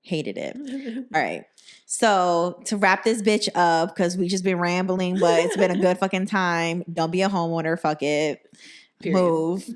Hated it. All right. So to wrap this bitch up, because we just been rambling, but it's been a good fucking time. Don't be a homeowner. Fuck it. Period. Move.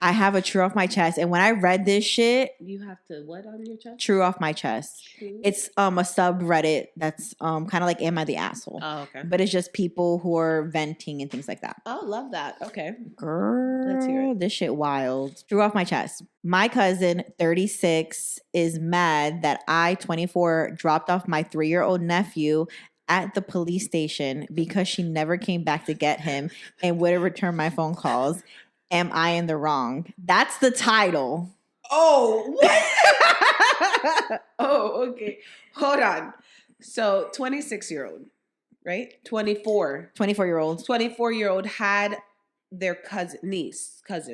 I have a true off my chest. And when I read this shit, you have to what on your chest? True off my chest. True? It's a subreddit that's kind of like Am I the Asshole? Oh, okay. But it's just people who are venting and things like that. Oh, love that. Okay. Girl, let's hear it. This shit wild. True off my chest. My cousin, 36, is mad that I, 24, dropped off my 3-year-old nephew at the police station because she never came back to get him and wouldn't return my phone calls. Am I in the wrong? That's the title. Oh, what? Oh, okay. Hold on. So 26-year-old, right? 24-year-old. 24-year-old had their cousin.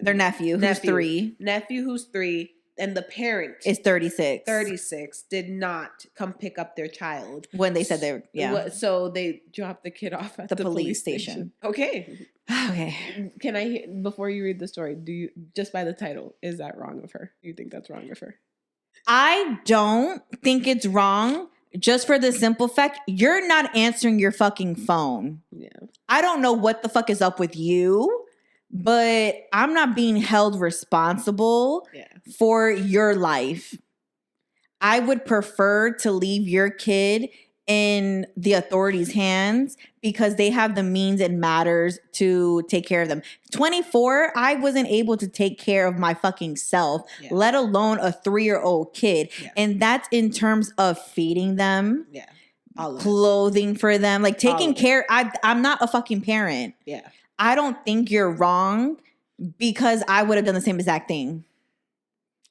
Their nephew, who's 3. Nephew, who's 3. And the parent is 36. 36 did not come pick up their child. When they said they were, yeah. So they dropped the kid off at the police station. Okay. Okay. Can I hear, before you read the story, do you, just by the title, is that wrong of her? Do you think that's wrong of her? I don't think it's wrong. Just for the simple fact, you're not answering your fucking phone. Yeah. I don't know what the fuck is up with you, but I'm not being held responsible for your life. I would prefer to leave your kid in the authorities' hands because they have the means and matters to take care of them. 24, I wasn't able to take care of my fucking self, let alone a 3-year-old kid. Yeah. And that's in terms of feeding them, clothing for them, like taking care. I'm not a fucking parent. Yeah. I don't think you're wrong because I would have done the same exact thing.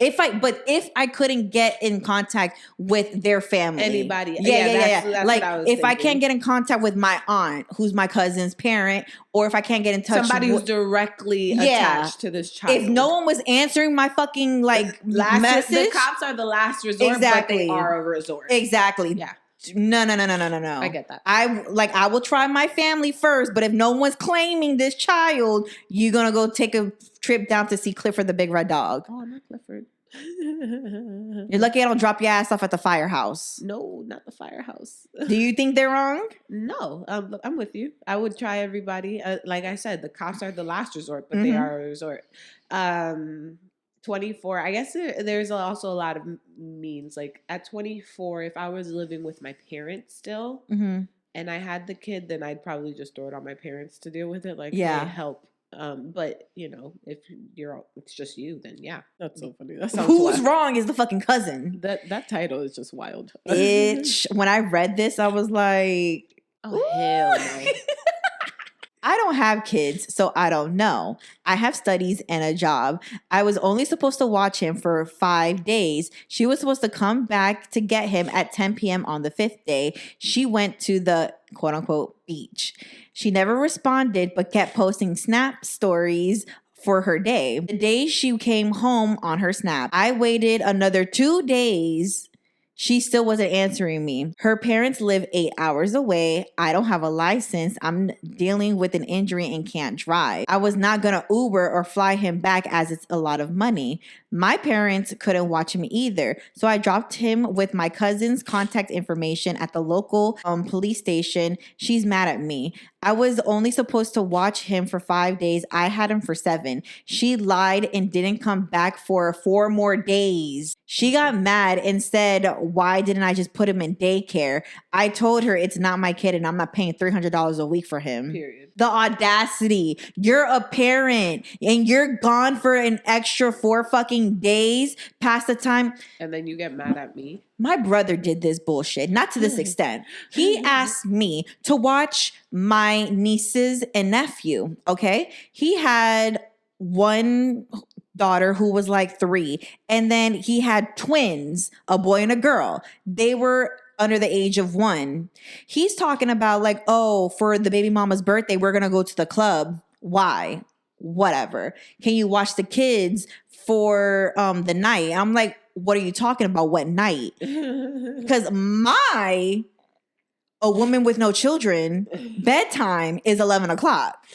If I couldn't get in contact with their family, anybody, that's like if thinking. I can't get in contact with my aunt, who's my cousin's parent, or if I can't get in touch somebody who's directly attached to this child. If no one was answering my fucking message, the cops are the last resort, exactly. But they are a resort. Exactly. Yeah. No. I get that. I will try my family first, but if no one's claiming this child, you're gonna go take a trip down to see Clifford the big red dog. Oh, not Clifford. You're lucky I don't drop your ass off at the firehouse. No, not the firehouse. Do you think they're wrong? No, I'm with you. I would try everybody. Like I said, the cops are the last resort, but they are a resort. 24, I guess there's also a lot of means. Like at 24, if I was living with my parents still and I had the kid, then I'd probably just throw it on my parents to deal with it. Like, hey, help. But if it's just you, then that's so funny. That sounds who's wrong is the fucking cousin. That title is just wild. When I read this, I was like, oh hell no. I don't have kids, so I don't know. I have studies and a job. I was only supposed to watch him for 5 days. She was supposed to come back to get him at 10 p.m. on the 5th day. She went to the quote unquote beach. She never responded, but kept posting Snap stories for her day. The day she came home on her Snap, I waited another 2 days. She still wasn't answering me. Her parents live 8 hours away. I don't have a license. I'm dealing with an injury and can't drive. I was not going to Uber or fly him back as it's a lot of money. My parents couldn't watch him either. So I dropped him with my cousin's contact information at the local police station. She's mad at me. I was only supposed to watch him for 5 days. I had him for 7. She lied and didn't come back for 4 more days. She got mad and said, why didn't I just put him in daycare? I told her it's not my kid and I'm not paying $300 a week for him. Period. The audacity. You're a parent and you're gone for an extra 4 fucking days past the time. And then you get mad at me. My brother did this bullshit, not to this extent. He asked me to watch my nieces and nephew, okay? He had one daughter who was like 3, and then he had twins, a boy and a girl. They were under the age of 1. He's talking about like, oh, for the baby mama's birthday, we're going to go to the club. Why? Whatever. Can you watch the kids for the night? I'm like, what are you talking about? What night? Because a woman with no children, bedtime is 11 o'clock.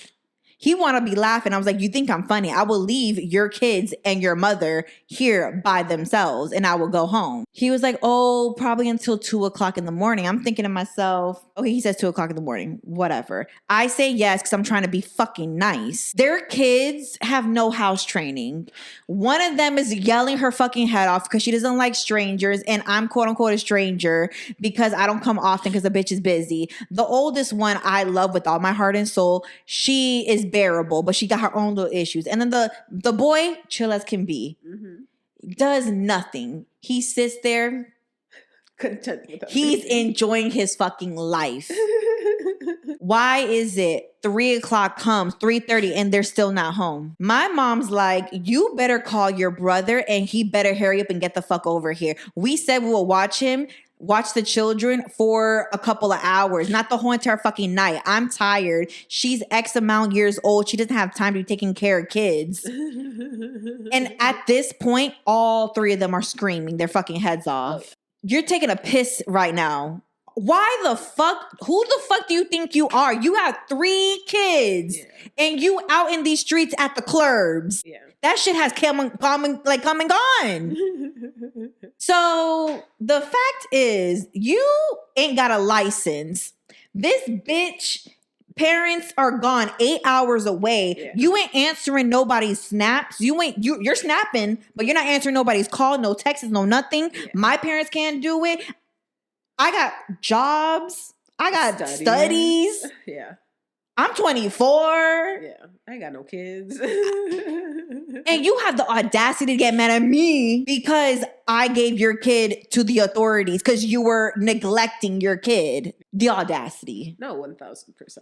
He want to be laughing. I was like, you think I'm funny? I will leave your kids and your mother here by themselves and I will go home. He was like, oh, probably until 2:00 in the morning. I'm thinking to myself, okay, he says 2:00 in the morning, whatever. I say yes because I'm trying to be fucking nice. Their kids have no house training. One of them is yelling her fucking head off because she doesn't like strangers and I'm quote unquote a stranger because I don't come often because the bitch is busy. The oldest one I love with all my heart and soul. She is bearable, but she got her own little issues. And then the boy, chill as can be, does nothing. He sits there, content with he's enjoying his fucking life. Why is it 3:00 comes, 3:30, and they're still not home? My mom's like, you better call your brother and he better hurry up and get the fuck over here. We said we will watch the children for a couple of hours, not the whole entire fucking night. I'm tired. She's X amount years old. She doesn't have time to be taking care of kids. And at this point, all three of them are screaming their fucking heads off. Oh, yeah. You're taking a piss right now. Why the fuck? Who the fuck do you think you are? You have 3 kids and you out in these streets at the clubs. Yeah. That shit has come and gone. So the fact is, you ain't got a license. This bitch parents are gone 8 hours away. Yeah. You ain't answering nobody's snaps. You're snapping, but you're not answering nobody's call, no texts, no nothing. Yeah. My parents can't do it. I got jobs. I got studies. Yeah. I'm 24. Yeah. I ain't got no kids. And you have the audacity to get mad at me because I gave your kid to the authorities because you were neglecting your kid. The audacity. No, 1,000%.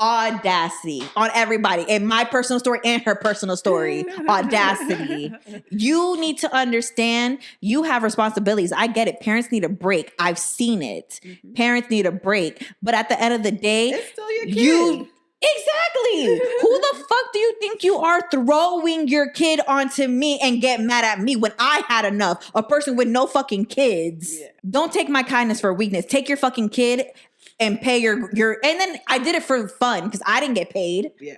Audacity on everybody in my personal story and her personal story. Audacity. You need to understand you have responsibilities. I get it. Parents need a break. I've seen it. Parents need a break. But at the end of the day, it's still your kid. Exactly. Who the fuck do you think you are throwing your kid onto me and get mad at me when I had enough? A person with no fucking kids. Yeah. Don't take my kindness for weakness. Take your fucking kid and pay your and then I did it for fun because I didn't get paid. Yeah.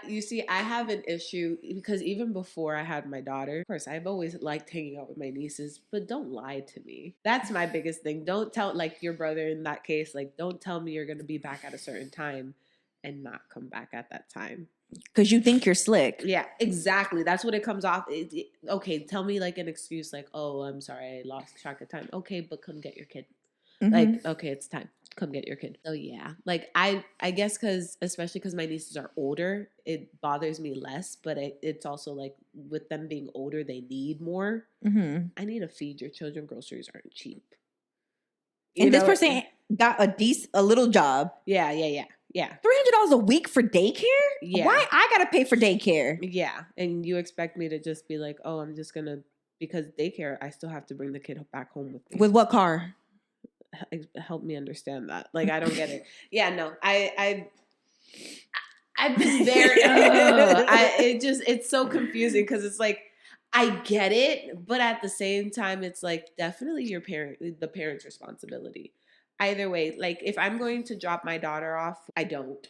You see, I have an issue because even before I had my daughter, of course, I've always liked hanging out with my nieces, but don't lie to me. That's my biggest thing. Don't tell, like your brother in that case, like don't tell me you're going to be back at a certain time and not come back at that time. Because you think you're slick. Yeah, exactly. That's what it comes off. Okay, tell me like an excuse like, oh, I'm sorry, I lost track of time. Okay, but come get your kid. Like, okay, it's time. Come get your kid. So yeah, like I guess especially because my nieces are older, it bothers me less. But it's also like with them being older, they need more. I need to feed your children. Groceries aren't cheap. And this person got a little job. Yeah. $300 a week for daycare? Yeah. Why I gotta pay for daycare? Yeah, and you expect me to just be like, oh, I'm just gonna because daycare, I still have to bring the kid back home with me. With what car? Help me understand that. Like, I don't get it. Yeah, no, I've been there. It's so confusing because it's like, I get it, but at the same time, it's like definitely the parent's responsibility. Either way, like if I'm going to drop my daughter off, I don't,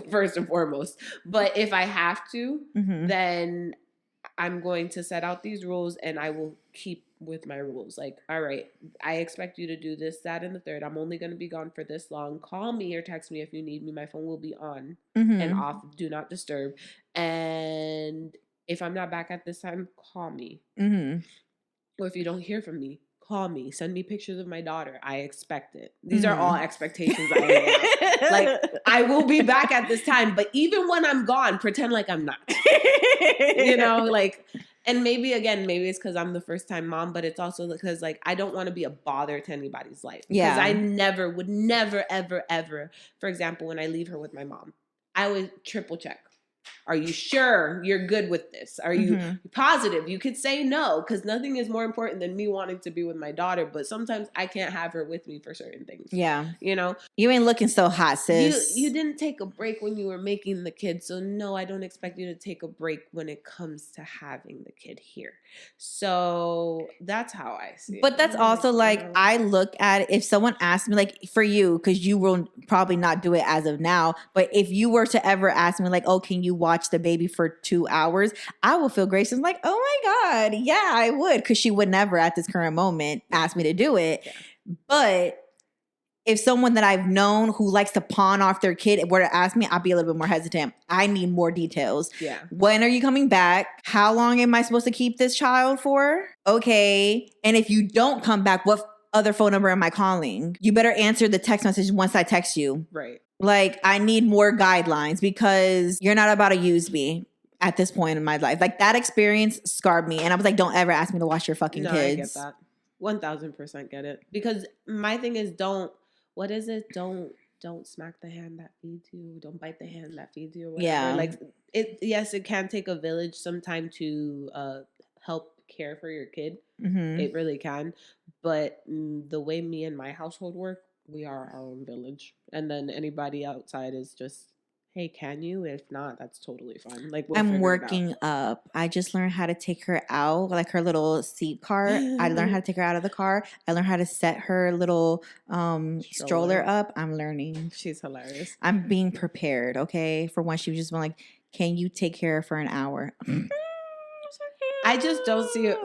first and foremost. But if I have to, then I'm going to set out these rules and I will keep with my rules. Like, all right, I expect you to do this, that, and the third. I'm only going to be gone for this long. Call me or text me if you need me. My phone will be on and off. Do not disturb. And if I'm not back at this time, call me. Or if you don't hear from me, call me. Send me pictures of my daughter. I expect it. These are all expectations I have. Like, I will be back at this time, but even when I'm gone, pretend like I'm not. You know, like, and maybe it's because I'm the first time mom, but it's also because like I don't want to be a bother to anybody's life. Yeah. Because I would never, ever, ever, for example, when I leave her with my mom, I would triple check. Are you sure you're good with this? Are you positive? You could say no, because nothing is more important than me wanting to be with my daughter. But sometimes I can't have her with me for certain things. Yeah. You know? You ain't looking so hot, sis. You didn't take a break when you were making the kid. So no, I don't expect you to take a break when it comes to having the kid here. So that's how I see it. But that's also like, I look at it, if someone asked me, like for you, because you will probably not do it as of now, but if you were to ever ask me like, oh, can you watch the baby for 2 hours? I will feel gracious. Like, oh my God, yeah, I would. Because she would never at this current moment ask me to do it. Yeah. But if someone that I've known who likes to pawn off their kid were to ask me, I'd be a little bit more hesitant. I need more details. Yeah. When are you coming back? How long am I supposed to keep this child for? Okay. And if you don't come back, what other phone number am I calling? You better answer the text message once I text you. Right. Like, I need more guidelines because you're not about to use me at this point in my life. Like, that experience scarred me. And I was like, don't ever ask me to watch your fucking kids. I get that. 1000% get it. Because my thing is, what is it? Don't smack the hand that feeds you. Don't bite the hand that feeds you. Or whatever. Yeah. Like yes, it can take a village sometime to help care for your kid. Mm-hmm. It really can. But the way me and my household work, we are our own village. And then anybody outside is just, hey, can you? If not, that's totally fine. Like, I'm working up. I just learned how to take her out, like her little seat cart. I learned how to take her out of the car. I learned how to set her little stroller up. I'm learning. She's hilarious. I'm being prepared, okay? For when she was just like, can you take care of her for an hour? I just don't see it,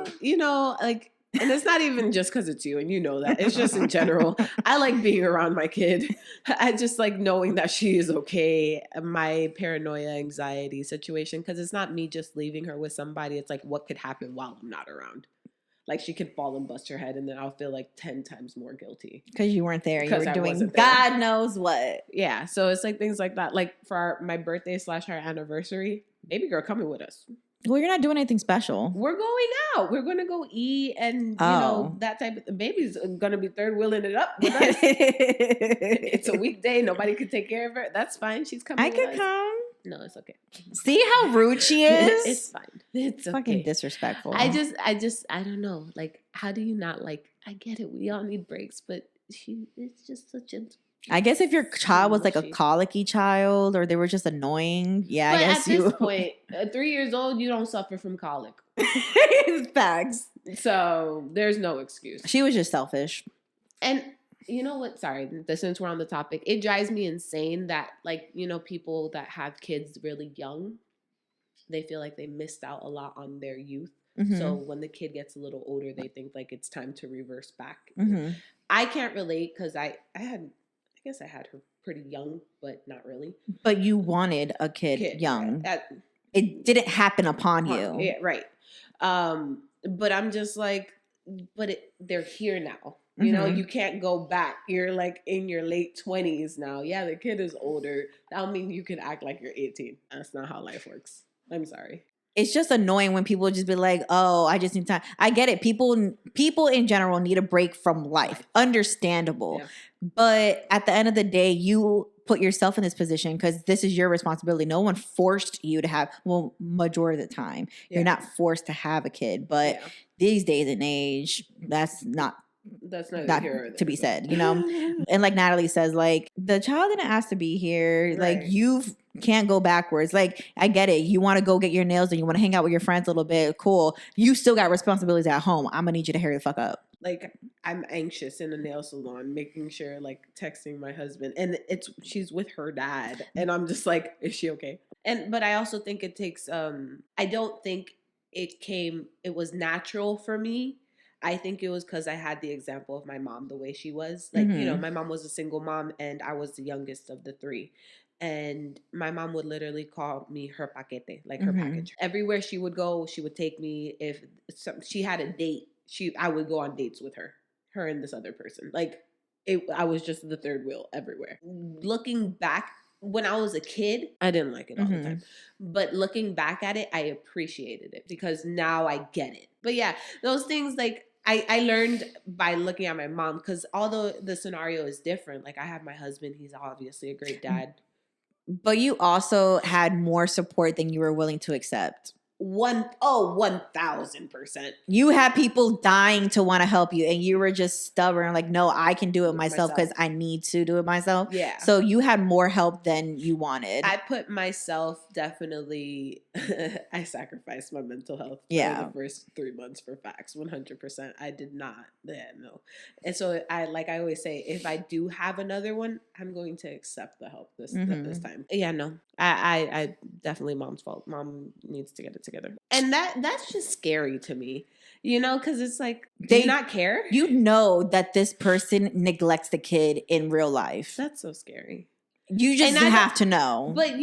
like, and it's not even just because it's you, and you know that. It's just in general. I like being around my kid. I just like knowing that she is okay. My paranoia, anxiety situation, because it's not me just leaving her with somebody. It's like, what could happen while I'm not around? Like, she could fall and bust her head, and then I'll feel like 10 times more guilty. Because you weren't there. You were doing God knows what. Yeah, so it's like things like that. Like, for my birthday / our anniversary, baby girl coming with us. Well, you're not doing anything special. We're going out. We're going to go eat and, that type of... The baby's going to be third wheeling it up with us. It's a weekday. Nobody could take care of her. That's fine. She's coming with us. I could come. No, it's okay. See how rude she is? It's fine. It's fucking okay. Disrespectful. I don't know. Like, how do you not like... I get it. We all need breaks, but it's just such a... I guess if your child was like a colicky child or they were just annoying, yeah, but I guess at this point, at 3 years old, you don't suffer from colic. Facts. So there's no excuse. She was just selfish. And you know what? Sorry, since we're on the topic, it drives me insane that, like, people that have kids really young, they feel like they missed out a lot on their youth. Mm-hmm. So when the kid gets a little older, they think like it's time to reverse back. Mm-hmm. I can't relate because I guess I had her pretty young, but not really. But you wanted a kid young. It didn't happen upon you. Yeah, right. But I'm just like, they're here now. You know, you can't go back. You're like in your late 20s now. Yeah, the kid is older. That don't mean you can act like you're 18. That's not how life works. I'm sorry. It's just annoying when people just be like, oh, I just need time. I get it. People in general need a break from life. Understandable. Yeah. But at the end of the day, you put yourself in this position because this is your responsibility. No one forced you to have, well, majority of the time, you're not forced to have a kid. But these days and age, that's not to be said, And like Natalie says, like, the child didn't ask to be here. Right. Like, you can't go backwards. Like, I get it. You want to go get your nails and you want to hang out with your friends a little bit. Cool. You still got responsibilities at home. I'm going to need you to hurry the fuck up. Like, I'm anxious in a nail salon, making sure, like, texting my husband, and she's with her dad, and I'm just like, is she okay? But I also think it takes, I don't think it was natural for me. I think it was because I had the example of my mom, the way she was. Like, my mom was a single mom, and I was the youngest of the three. And my mom would literally call me her paquete, like her package. Everywhere she would go, she would take me. If she had a date, I would go on dates with her and this other person. Like, I was just the third wheel everywhere. Looking back, when I was a kid, I didn't like it all the time. But looking back at it, I appreciated it because now I get it. But yeah, those things, like, I learned by looking at my mom, because although the scenario is different, like, I have my husband, he's obviously a great dad. But you also had more support than you were willing to accept. 1,000%. You had people dying to want to help you, and you were just stubborn, like, no, I can do it myself because I need to do it myself. Yeah. So you had more help than you wanted. I put myself definitely, I sacrificed my mental health for the first 3 months for facts. 100%. I did not. Yeah, no. And so I always say, if I do have another one, I'm going to accept the help this time. Yeah, no. I definitely mom's fault. Mom needs to get it together. And that's just scary to me, you know, because it's like, do you not care? You know that this person neglects the kid in real life. That's so scary. You just have to know. But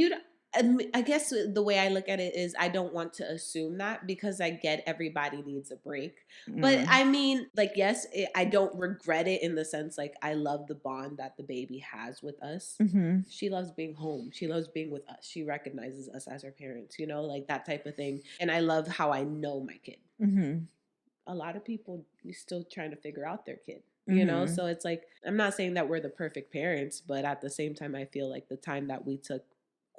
I guess the way I look at it is I don't want to assume that, because I get everybody needs a break. But I mean, like, yes, I don't regret it in the sense, like, I love the bond that the baby has with us. Mm-hmm. She loves being home. She loves being with us. She recognizes us as her parents, you know, like that type of thing. And I love how I know my kid. Mm-hmm. A lot of people are still trying to figure out their kid. You know, so it's like, I'm not saying that we're the perfect parents, but at the same time, I feel like the time that we took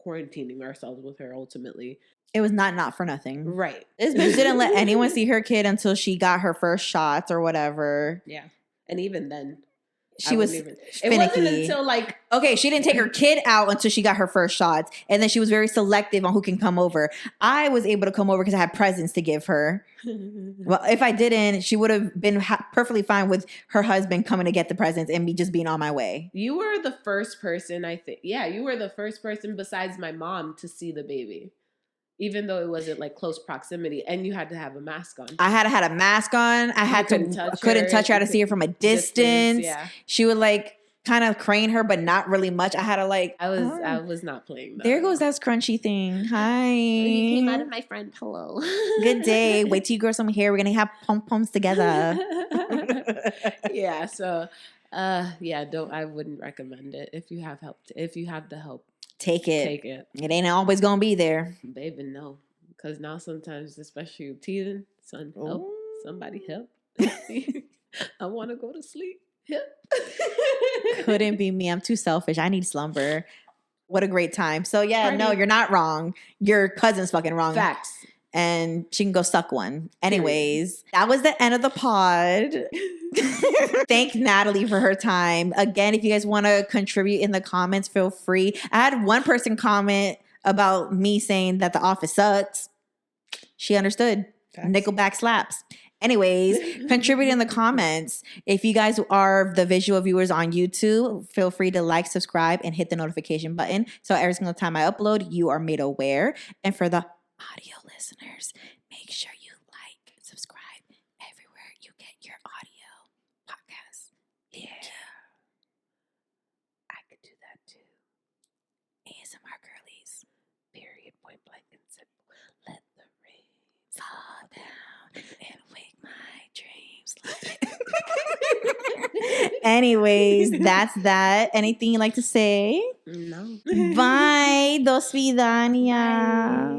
quarantining ourselves with her, ultimately, it was not for nothing. Right. This bitch didn't let anyone see her kid until she got her first shots or whatever. Yeah. And even then, she was finicky. It wasn't until like, okay, she didn't take her kid out until she got her first shots, and then she was very selective on who can come over. I was able to come over because I had presents to give her. Well, if I didn't, she would have been perfectly fine with her husband coming to get the presents and me just being on my way. You were the first person, I think. Yeah, you were the first person besides my mom to see the baby. Even though it wasn't like close proximity, and you had to have a mask on. I had a mask on. I couldn't touch her. I had to see her from a distance. Yeah. She would like kind of crane her, but not really much. I had to like. I was not playing that. There goes that scrunchy thing. Hi. You came out of my friend. Hello. Good day. Wait till you grow some hair. We're gonna have pom-poms together. Yeah. So, yeah. I wouldn't recommend it if you have help. If you have the help. Take it. It ain't always gonna be there. Baby, no. Because now sometimes, especially with teething, son, help. Somebody help. I want to go to sleep. Help. Couldn't be me. I'm too selfish. I need slumber. What a great time. So yeah, no, you're not wrong. Your cousin's fucking wrong. Facts. And she can go suck one. Anyways, that was the end of the pod. Thank Natalie for her time. Again, if you guys want to contribute in the comments, feel free. I had one person comment about me saying that The Office sucks. She understood. Facts. Nickelback slaps. Anyways, contribute in the comments. If you guys are the visual viewers on YouTube, feel free to like, subscribe, and hit the notification button. So every single time I upload, you are made aware. And for the audio listeners, make sure you like, subscribe everywhere you get your audio podcasts. Yeah. I could do that too. ASMR girlies. Period. Point blank and simple. Let the rain fall down and wake my dreams. Anyways, that's that. Anything you'd like to say? No. Bye. Dos vidania. Bye.